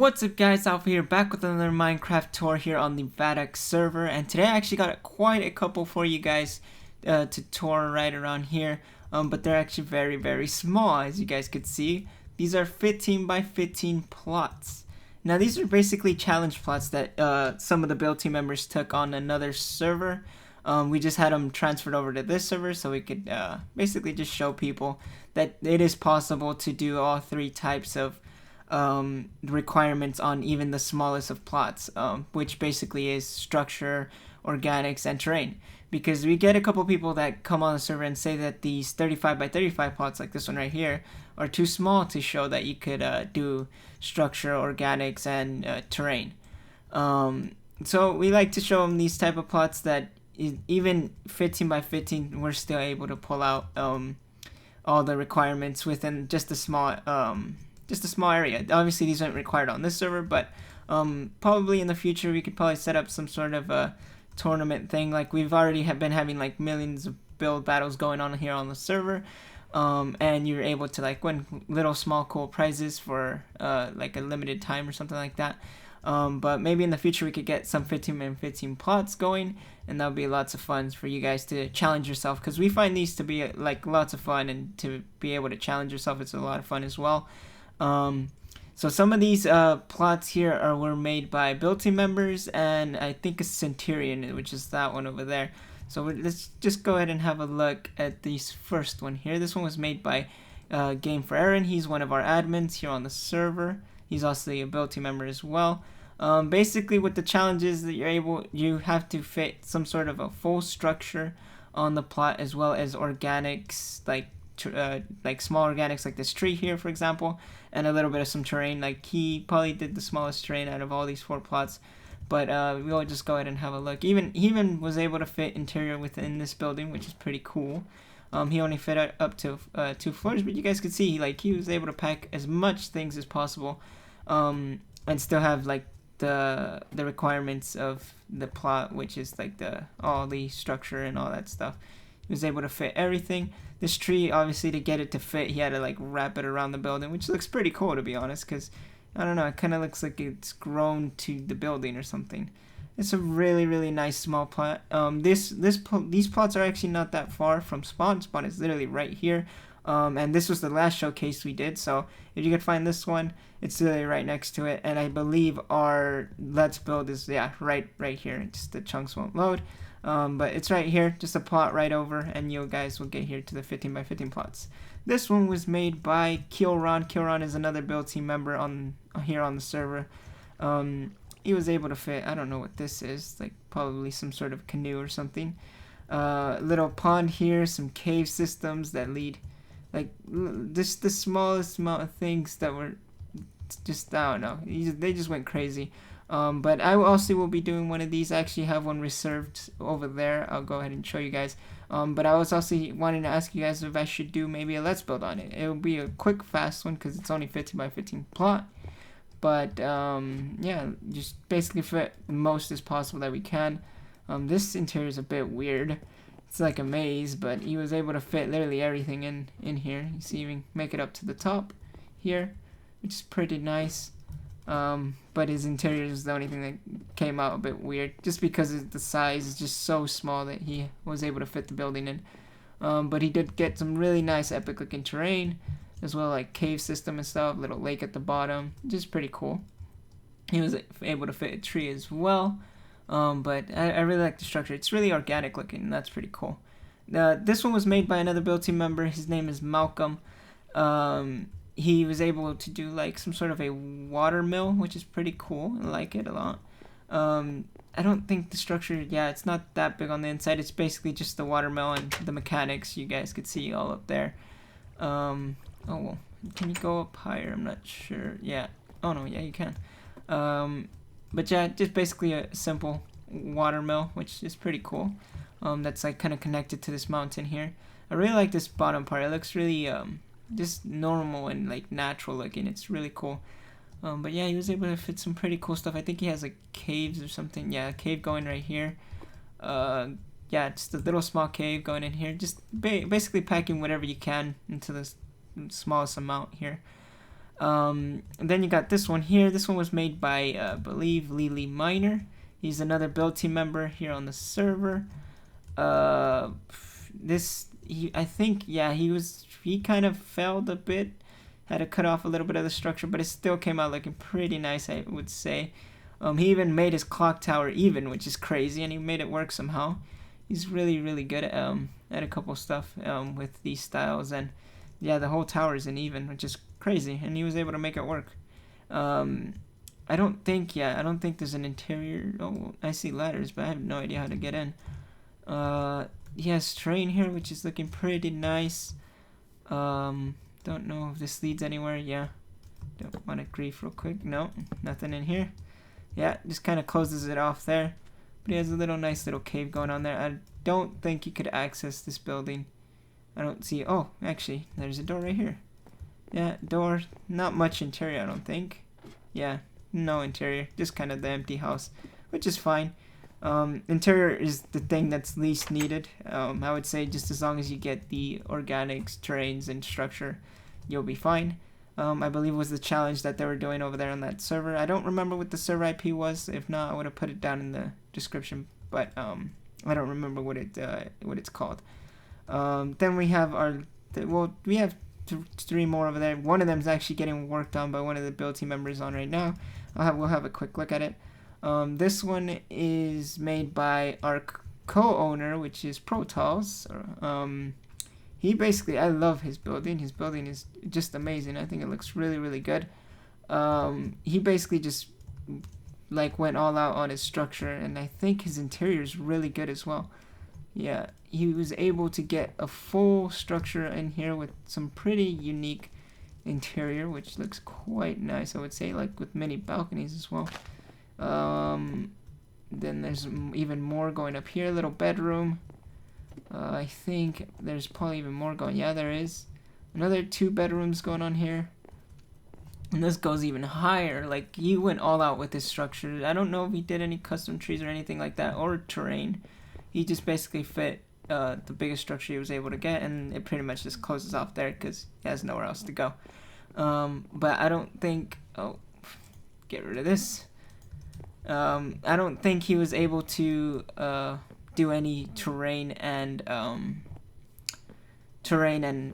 What's up guys, Alpha here, back with another Minecraft tour here on the vadact server, and today I actually got quite a couple for you guys to tour right around here, but they're actually very small, as you guys could see. These are 15 by 15 plots. Now these are basically challenge plots that some of the build team members took on another server. We just had them transferred over to this server so we could basically just show people that it is possible to do all three types of requirements on even the smallest of plots, which basically is structure, organics, and terrain. Because we get a couple people that come on the server and say that these 35 by 35 plots, like this one right here, are too small to show that you could do structure, organics, and terrain. So we like to show them these type of plots that even 15 by 15, we're still able to pull out all the requirements within just a small area. Obviously these aren't required on this server, but probably in the future we could probably set up some sort of a tournament thing. Like we've already been having like millions of build battles going on here on the server, and you're able to like win little small cool prizes for like a limited time or something like that. But maybe in the future we could get some 15 by 15 plots going, and that'll be lots of fun for you guys to challenge yourself, because we find these to be like lots of fun, and to be able to challenge yourself, it's a lot of fun as well. So some of these plots here were made by build team members, and I think a Centurion, which is that one over there. So let's just go ahead and have a look at this first one here. This one was made by Game for Aaron. He's one of our admins here on the server. He's also a build team member as well. Basically what the challenge is that you have to fit some sort of a full structure on the plot, as well as organics, like small organics like this tree here, for example, and a little bit of some terrain. Like he probably did the smallest terrain out of all these 4 plots, but we'll just go ahead and have a look. He even was able to fit interior within this building, which is pretty cool. He only fit up to 2 floors, but you guys could see he was able to pack as much things as possible, and still have like the requirements of the plot, which is like all the structure and all that stuff. He was able to fit everything. This tree, obviously, to get it to fit, he had to like wrap it around the building, which looks pretty cool, to be honest, because I don't know, it kind of looks like it's grown to the building or something. It's a really nice small plot. These plots are actually not that far from spawn. Spawn is literally right here. And this was the last showcase we did, so if you could find this one, it's literally right next to it. And I believe our let's build is right here. Just the chunks won't load. But it's right here, just a plot right over, and you guys will get here to the 15 by 15 plots. This one was made by Kealron. Kealron is another build team member here on the server. He was able to fit, I don't know what this is, like probably some sort of canoe or something. Little pond here, some cave systems that lead, like just the smallest amount of things that were just, I don't know, they just went crazy. But I also will be doing one of these. I actually have one reserved over there. I'll go ahead and show you guys. But I was also wanting to ask you guys if I should do maybe a let's build on it. It will be a quick, fast one because it's only 15 by 15 plot. But yeah, just basically fit the most as possible that we can. This interior is a bit weird. It's like a maze, but he was able to fit literally everything in here. You see, even make it up to the top here, which is pretty nice. But his interior is the only thing that came out a bit weird, just because the size is just so small that he was able to fit the building in. But he did get some really nice epic looking terrain, as well, like cave system and stuff, little lake at the bottom, just pretty cool. He was able to fit a tree as well. But I really like the structure. It's really organic looking, and that's pretty cool. This one was made by another build team member. His name is Maklom. He was able to do like some sort of a water mill, which is pretty cool. I like it a lot. I don't think the structure, it's not that big on the inside. It's basically just the water mill and the mechanics. You guys could see all up there. Oh, well, can you go up higher? I'm not sure. Yeah. Oh, no, yeah, you can. But yeah, just basically a simple water mill, which is pretty cool. That's like kind of connected to this mountain here. I really like this bottom part. It looks really, just normal and like natural looking. It's really cool. But yeah, he was able to fit some pretty cool stuff. I think he has like caves or something. Yeah, a cave going right here. Yeah, just a little small cave going in here. Just basically packing whatever you can into the smallest amount here. And then you got this one here. This one was made by, I believe, Leleminer. He's another build team member here on the server. I think, yeah, he kind of failed a bit. Had to cut off a little bit of the structure, but it still came out looking pretty nice, I would say. He even made his clock tower even, which is crazy, and he made it work somehow. He's really, really good at a couple stuff with these styles, and yeah, the whole tower is an even, which is crazy, and he was able to make it work. I don't think there's an interior. Oh, I see ladders, but I have no idea how to get in. He has terrain here, which is looking pretty nice. Don't know if this leads anywhere. Yeah, don't want to grief real quick. No, nothing in here. Yeah, just kind of closes it off there. But he has a nice little cave going on there. I don't think you could access this building. I don't see. Oh, actually, there's a door right here. Yeah, door. Not much interior, I don't think. Yeah, no interior. Just kind of the empty house, which is fine. Interior is the thing that's least needed. I would say just as long as you get the organics, terrains, and structure, you'll be fine. I believe was the challenge that they were doing over there on that server. I don't remember what the server IP was. If not, I would have put it down in the description. But I don't remember what it's called. Then we have we have three more over there. One of them is actually getting worked on by one of the build team members on right now. We'll have a quick look at it. This one is made by our co-owner, which is Protalz. He basically, I love his building. His building is just amazing. I think it looks really, really good. He basically just went all out on his structure, and I think his interior is really good as well. Yeah, he was able to get a full structure in here with some pretty unique interior, which looks quite nice, I would say, with many balconies as well. Then there's even more going up here, little bedroom. I think there's probably even more going. Yeah, there is. Another 2 bedrooms going on here. And this goes even higher. He went all out with this structure. I don't know if he did any custom trees or anything like that, or terrain. He just basically fit the biggest structure he was able to get, and it pretty much just closes off there because he has nowhere else to go. But I don't think... Oh, get rid of this. I don't think he was able to do any terrain and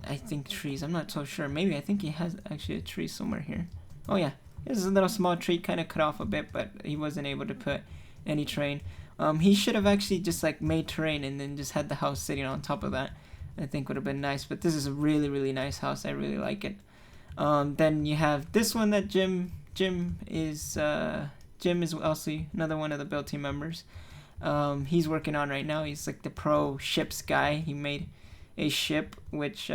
I think trees. I'm not so sure. Maybe I think he has actually a tree somewhere here. Oh yeah, there's a little small tree kind of cut off a bit, but he wasn't able to put any terrain. He should have actually just made terrain and then just had the house sitting on top of that. I think would have been nice. But this is a really, really nice house. I really like it. Then you have this one that Jim is also another one of the build team members. He's working on right now. He's the pro ships guy. He made a ship which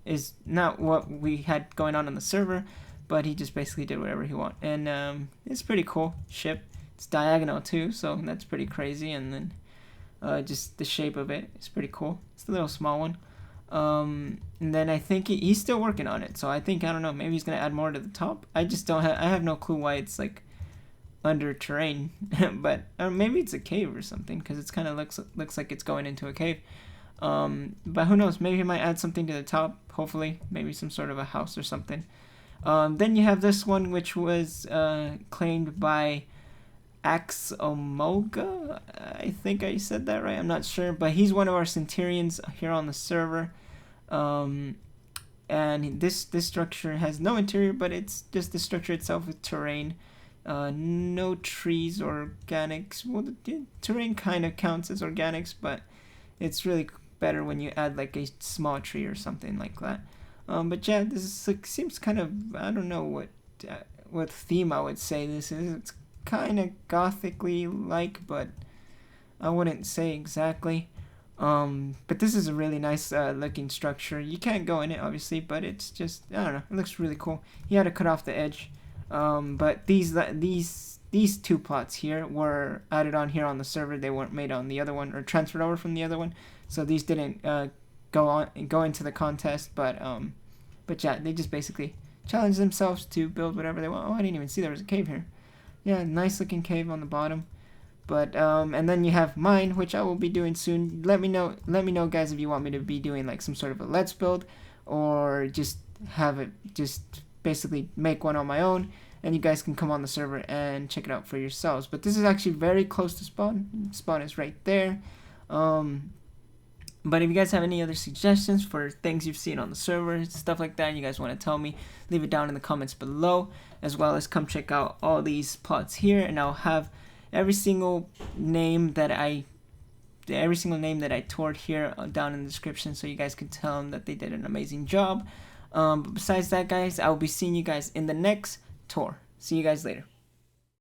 is not what we had going on the server, but he just basically did whatever he wanted, and it's pretty cool ship. It's diagonal too, so that's pretty crazy. And then just the shape of it is pretty cool. It's a little small one. And then I think he's still working on it, so I don't know, maybe he's gonna add more to the top. I have no clue why it's under terrain, but or maybe it's a cave or something, because it's kind of looks like it's going into a cave. But who knows, maybe he might add something to the top, hopefully, maybe some sort of a house or something. Then you have this one, which was claimed by Axemewolga. I think I said that right, I'm not sure, but he's one of our Centurions here on the server. And this structure has no interior, but it's just the structure itself with terrain. No trees or organics. Well, the terrain kind of counts as organics, but it's really better when you add a small tree or something like that. But yeah, this seems kind of, I don't know what theme I would say this is. It's kind of gothically but I wouldn't say exactly. But this is a really nice looking structure. You can't go in it obviously, but it's just, I don't know, it looks really cool. He had to cut off the edge. But these 2 plots here were added on here on the server. They weren't made on the other one or transferred over from the other one, so these didn't go into the contest. But yeah, they just basically challenged themselves to build whatever they want. Oh, I didn't even see there was a cave here. Yeah, nice looking cave on the bottom. But and then you have mine, which I will be doing soon. Let me know guys, if you want me to be doing some sort of a let's build, or just have it just basically make one on my own, and you guys can come on the server and check it out for yourselves. But this is actually very close to spawn. Spawn is right there. But if you guys have any other suggestions for things you've seen on the server, stuff like that, and you guys want to tell me, leave it down in the comments below, as well as come check out all these plots here, and I'll have every single name that I toured here down in the description, so you guys can tell them that they did an amazing job. But besides that, guys, I will be seeing you guys in the next tour. See you guys later.